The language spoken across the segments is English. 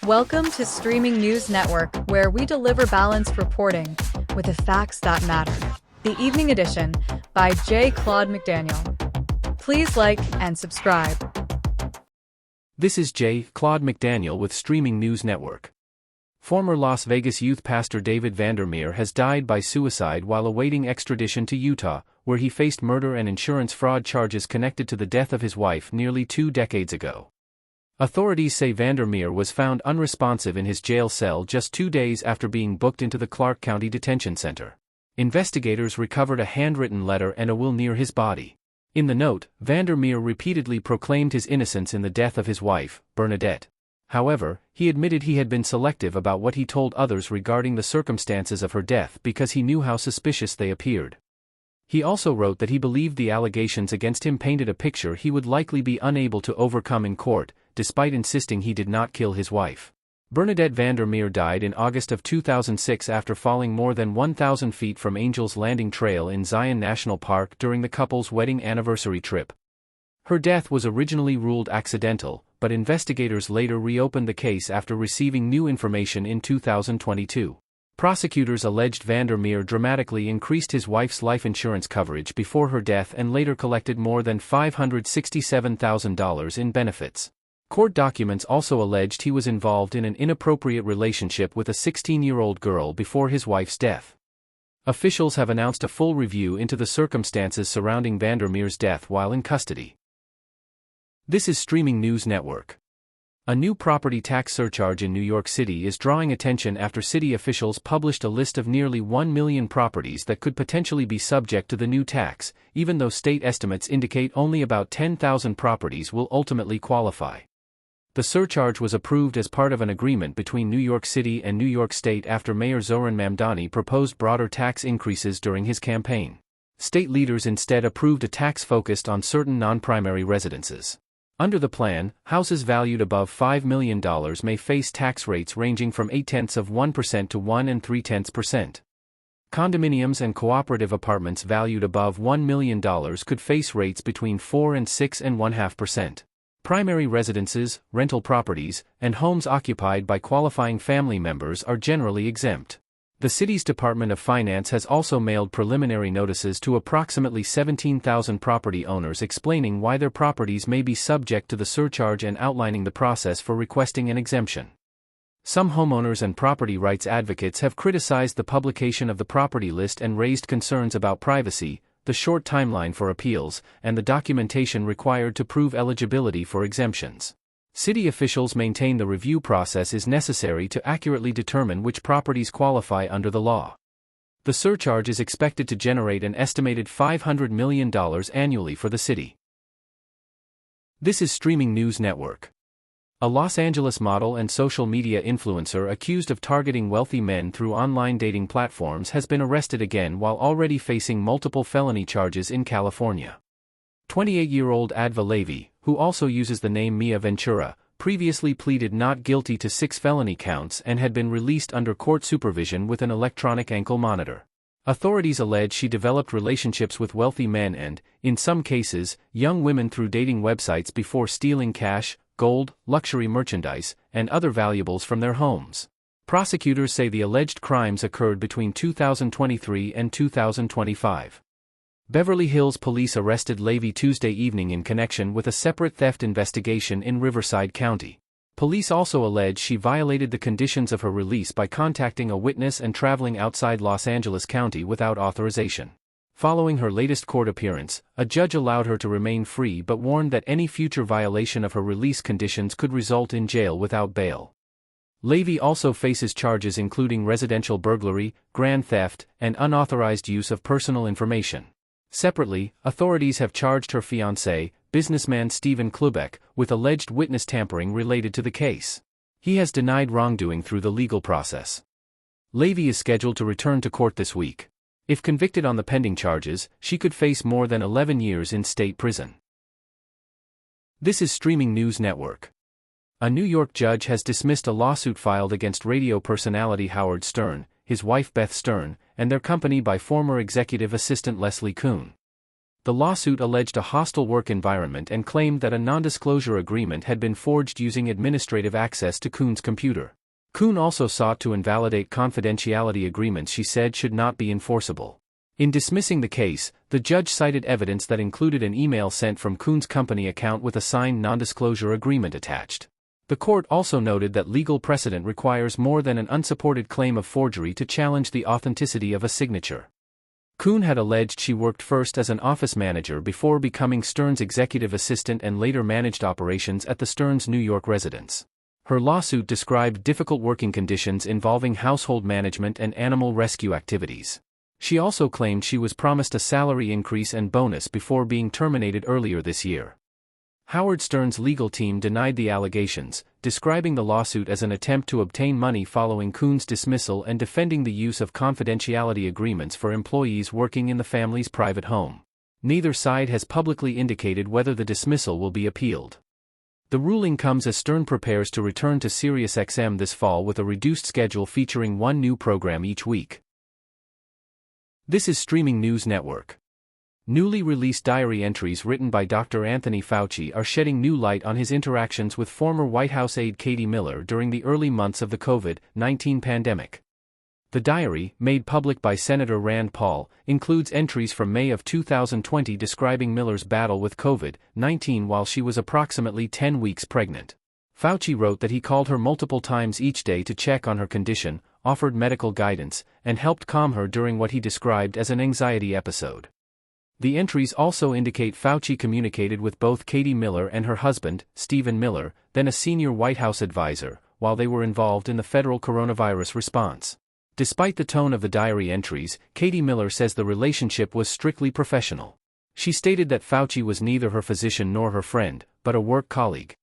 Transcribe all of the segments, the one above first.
Welcome to Streaming News Network, where we deliver balanced reporting with the facts that matter. The Evening Edition by Claude McDaniel. Please like and subscribe. This is Claude McDaniel with Streaming News Network. Former Las Vegas youth pastor David Vander Meer has died by suicide while awaiting extradition to Utah, where he faced murder and insurance fraud charges connected to the death of his wife nearly 2 decades ago. Authorities say Vander Meer was found unresponsive in his jail cell just 2 days after being booked into the Clark County Detention Center. Investigators recovered a handwritten letter and a will near his body. In the note, Vander Meer repeatedly proclaimed his innocence in the death of his wife, Bernadette. However, he admitted he had been selective about what he told others regarding the circumstances of her death because he knew how suspicious they appeared. He also wrote that he believed the allegations against him painted a picture he would likely be unable to overcome in court, despite insisting he did not kill his wife. Bernadette Vander Meer died in August of 2006 after falling more than 1,000 feet from Angel's Landing Trail in Zion National Park during the couple's wedding anniversary trip. Her death was originally ruled accidental, but investigators later reopened the case after receiving new information in 2022. Prosecutors alleged Vander Meer dramatically increased his wife's life insurance coverage before her death and later collected more than $567,000 in benefits. Court documents also alleged he was involved in an inappropriate relationship with a 16-year-old girl before his wife's death. Officials have announced a full review into the circumstances surrounding Vander Meer's death while in custody. This is Streaming News Network. A new property tax surcharge in New York City is drawing attention after city officials published a list of nearly 1 million properties that could potentially be subject to the new tax, even though state estimates indicate only about 10,000 properties will ultimately qualify. The surcharge was approved as part of an agreement between New York City and New York State after Mayor Zohran Mamdani proposed broader tax increases during his campaign. State leaders instead approved a tax focused on certain non-primary residences. Under the plan, houses valued above $5 million may face tax rates ranging from 0.8% to 1 3/10%. Condominiums and cooperative apartments valued above $1 million could face rates between 4 and 6.5%. Primary residences, rental properties, and homes occupied by qualifying family members are generally exempt. The city's Department of Finance has also mailed preliminary notices to approximately 17,000 property owners explaining why their properties may be subject to the surcharge and outlining the process for requesting an exemption. Some homeowners and property rights advocates have criticized the publication of the property list and raised concerns about privacy, the short timeline for appeals, and the documentation required to prove eligibility for exemptions. City officials maintain the review process is necessary to accurately determine which properties qualify under the law. The surcharge is expected to generate an estimated $500 million annually for the city. This is Streaming News Network. A Los Angeles model and social media influencer accused of targeting wealthy men through online dating platforms has been arrested again while already facing multiple felony charges in California. 28-year-old Adva Levy, who also uses the name Mia Ventura, previously pleaded not guilty to 6 felony counts and had been released under court supervision with an electronic ankle monitor. Authorities allege she developed relationships with wealthy men and, in some cases, young women through dating websites before stealing cash, gold, luxury merchandise, and other valuables from their homes. Prosecutors say the alleged crimes occurred between 2023 and 2025. Beverly Hills police arrested Levy Tuesday evening in connection with a separate theft investigation in Riverside County. Police also allege she violated the conditions of her release by contacting a witness and traveling outside Los Angeles County without authorization. Following her latest court appearance, a judge allowed her to remain free but warned that any future violation of her release conditions could result in jail without bail. Levy also faces charges including residential burglary, grand theft, and unauthorized use of personal information. Separately, authorities have charged her fiancé, businessman Stephen Klubeck, with alleged witness tampering related to the case. He has denied wrongdoing through the legal process. Levy is scheduled to return to court this week. If convicted on the pending charges, she could face more than 11 years in state prison. This is Streaming News Network. A New York judge has dismissed a lawsuit filed against radio personality Howard Stern, his wife Beth Stern, and their company by former executive assistant Leslie Kuhn. The lawsuit alleged a hostile work environment and claimed that a non-disclosure agreement had been forged using administrative access to Kuhn's computer. Kuhn also sought to invalidate confidentiality agreements she said should not be enforceable. In dismissing the case, the judge cited evidence that included an email sent from Kuhn's company account with a signed non-disclosure agreement attached. The court also noted that legal precedent requires more than an unsupported claim of forgery to challenge the authenticity of a signature. Kuhn had alleged she worked first as an office manager before becoming Stern's executive assistant and later managed operations at the Stern's New York residence. Her lawsuit described difficult working conditions involving household management and animal rescue activities. She also claimed she was promised a salary increase and bonus before being terminated earlier this year. Howard Stern's legal team denied the allegations, describing the lawsuit as an attempt to obtain money following Kuhn's dismissal and defending the use of confidentiality agreements for employees working in the family's private home. Neither side has publicly indicated whether the dismissal will be appealed. The ruling comes as Stern prepares to return to SiriusXM this fall with a reduced schedule featuring one new program each week. This is Streaming News Network. Newly released diary entries written by Dr. Anthony Fauci are shedding new light on his interactions with former White House aide Katie Miller during the early months of the COVID-19 pandemic. The diary, made public by Senator Rand Paul, includes entries from May of 2020 describing Miller's battle with COVID-19 while she was approximately 10 weeks pregnant. Fauci wrote that he called her multiple times each day to check on her condition, offered medical guidance, and helped calm her during what he described as an anxiety episode. The entries also indicate Fauci communicated with both Katie Miller and her husband, Stephen Miller, then a senior White House advisor, while they were involved in the federal coronavirus response. Despite the tone of the diary entries, Katie Miller says the relationship was strictly professional. She stated that Fauci was neither her physician nor her friend, but a work colleague.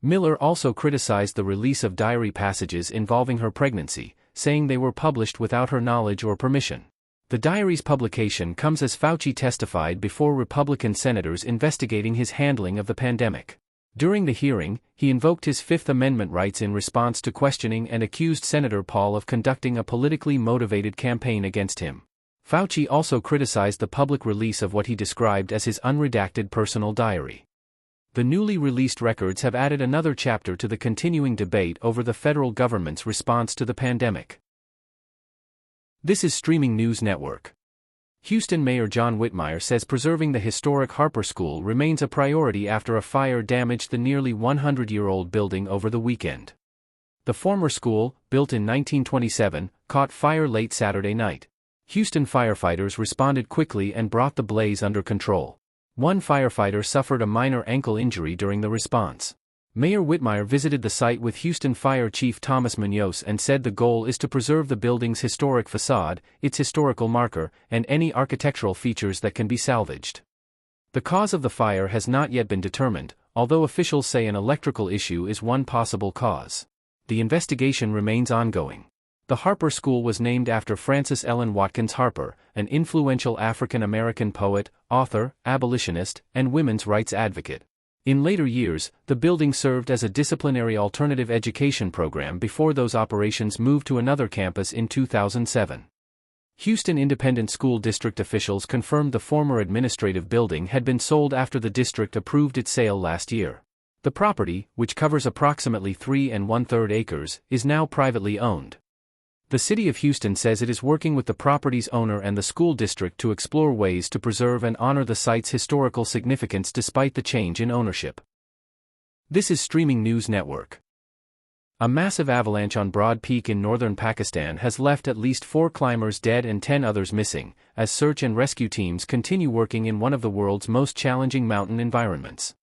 Miller also criticized the release of diary passages involving her pregnancy, saying they were published without her knowledge or permission. The diary's publication comes as Fauci testified before Republican senators investigating his handling of the pandemic. During the hearing, he invoked his Fifth Amendment rights in response to questioning and accused Senator Paul of conducting a politically motivated campaign against him. Fauci also criticized the public release of what he described as his unredacted personal diary. The newly released records have added another chapter to the continuing debate over the federal government's response to the pandemic. This is Streaming News Network. Houston Mayor John Whitmire says preserving the historic Harper School remains a priority after a fire damaged the nearly 100-year-old building over the weekend. The former school, built in 1927, caught fire late Saturday night. Houston firefighters responded quickly and brought the blaze under control. One firefighter suffered a minor ankle injury during the response. Mayor Whitmire visited the site with Houston Fire Chief Thomas Munoz and said the goal is to preserve the building's historic facade, its historical marker, and any architectural features that can be salvaged. The cause of the fire has not yet been determined, although officials say an electrical issue is one possible cause. The investigation remains ongoing. The Harper School was named after Frances Ellen Watkins Harper, an influential African-American poet, author, abolitionist, and women's rights advocate. In later years, the building served as a disciplinary alternative education program before those operations moved to another campus in 2007. Houston Independent School District officials confirmed the former administrative building had been sold after the district approved its sale last year. The property, which covers approximately 3 1/3 acres, is now privately owned. The City of Houston says it is working with the property's owner and the school district to explore ways to preserve and honor the site's historical significance despite the change in ownership. This is Streaming News Network. A massive avalanche on Broad Peak in northern Pakistan has left at least 4 climbers dead and 10 others missing, as search and rescue teams continue working in one of the world's most challenging mountain environments.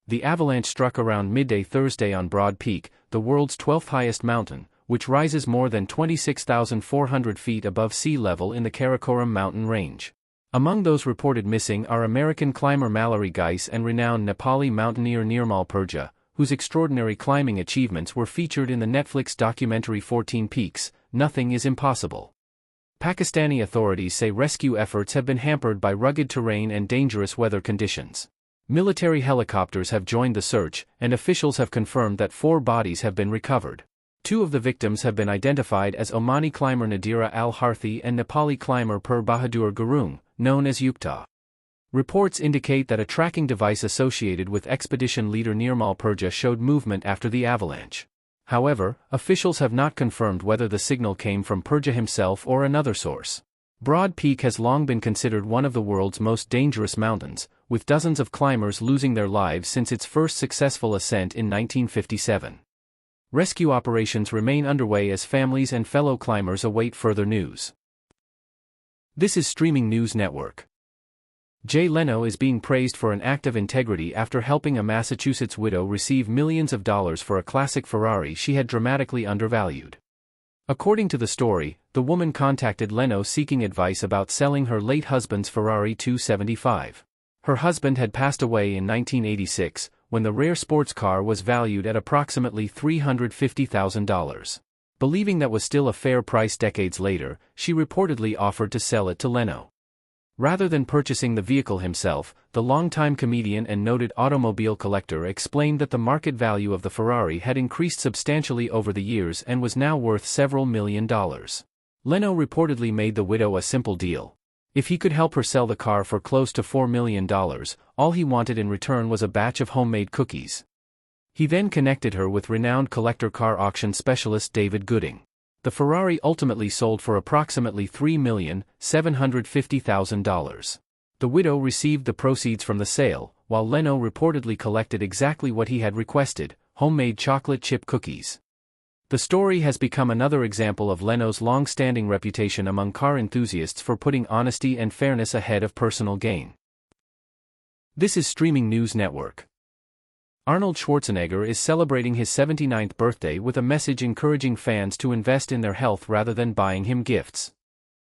The avalanche struck around midday Thursday on Broad Peak, the world's 12th highest mountain, which rises more than 26,400 feet above sea level in the Karakoram mountain range. Among those reported missing are American climber Mallory Geis and renowned Nepali mountaineer Nirmal Purja, whose extraordinary climbing achievements were featured in the Netflix documentary 14 Peaks, Nothing is Impossible. Pakistani authorities say rescue efforts have been hampered by rugged terrain and dangerous weather conditions. Military helicopters have joined the search, and officials have confirmed that 4 bodies have been recovered. 2 of the victims have been identified as Omani climber Nadira Al-Harthi and Nepali climber Pur Bahadur Gurung, known as Yukta. Reports indicate that a tracking device associated with expedition leader Nirmal Purja showed movement after the avalanche. However, officials have not confirmed whether the signal came from Purja himself or another source. Broad Peak has long been considered one of the world's most dangerous mountains, with dozens of climbers losing their lives since its first successful ascent in 1957. Rescue operations remain underway as families and fellow climbers await further news. This is Streaming News Network. Jay Leno is being praised for an act of integrity after helping a Massachusetts widow receive millions of dollars for a classic Ferrari she had dramatically undervalued. According to the story, the woman contacted Leno seeking advice about selling her late husband's Ferrari 275. Her husband had passed away in 1986, when the rare sports car was valued at approximately $350,000. Believing that was still a fair price decades later, she reportedly offered to sell it to Leno. Rather than purchasing the vehicle himself, the longtime comedian and noted automobile collector explained that the market value of the Ferrari had increased substantially over the years and was now worth several $1 million. Leno reportedly made the widow a simple deal. If he could help her sell the car for close to $4 million, all he wanted in return was a batch of homemade cookies. He then connected her with renowned collector car auction specialist David Gooding. The Ferrari ultimately sold for approximately $3,750,000. The widow received the proceeds from the sale, while Leno reportedly collected exactly what he had requested: homemade chocolate chip cookies. The story has become another example of Leno's long-standing reputation among car enthusiasts for putting honesty and fairness ahead of personal gain. This is Streaming News Network. Arnold Schwarzenegger is celebrating his 79th birthday with a message encouraging fans to invest in their health rather than buying him gifts.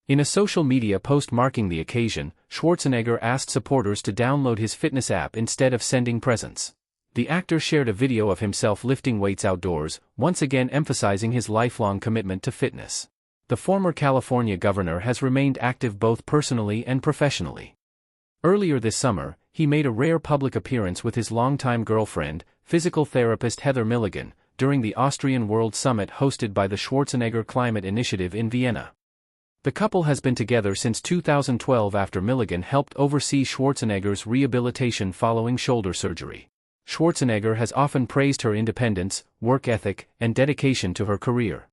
In a social media post marking the occasion, Schwarzenegger asked supporters to download his fitness app instead of sending presents. The actor shared a video of himself lifting weights outdoors, once again emphasizing his lifelong commitment to fitness. The former California governor has remained active both personally and professionally. Earlier this summer, he made a rare public appearance with his longtime girlfriend, physical therapist Heather Milligan, during the Austrian World Summit hosted by the Schwarzenegger Climate Initiative in Vienna. The couple has been together since 2012 after Milligan helped oversee Schwarzenegger's rehabilitation following shoulder surgery. Schwarzenegger has often praised her independence, work ethic, and dedication to her career.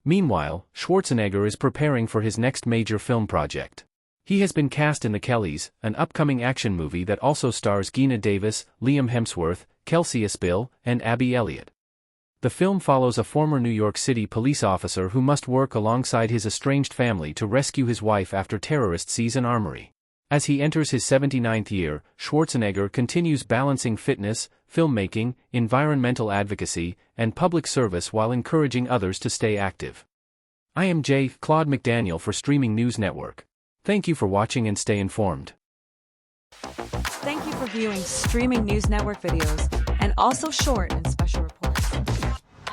Meanwhile, Schwarzenegger is preparing for his next major film project. He has been cast in The Kellys, an upcoming action movie that also stars Geena Davis, Liam Hemsworth, Kelsey Aspill, and Abby Elliott. The film follows a former New York City police officer who must work alongside his estranged family to rescue his wife after terrorists seize an armory. As he enters his 79th year, Schwarzenegger continues balancing fitness, filmmaking, environmental advocacy, and public service while encouraging others to stay active. I am Claude McDaniel for Streaming News Network. Thank you for watching and stay informed. Thank you for viewing Streaming News Network videos and also short and special reports.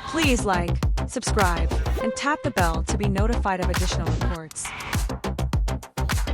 Please like, subscribe, and tap the bell to be notified of additional reports.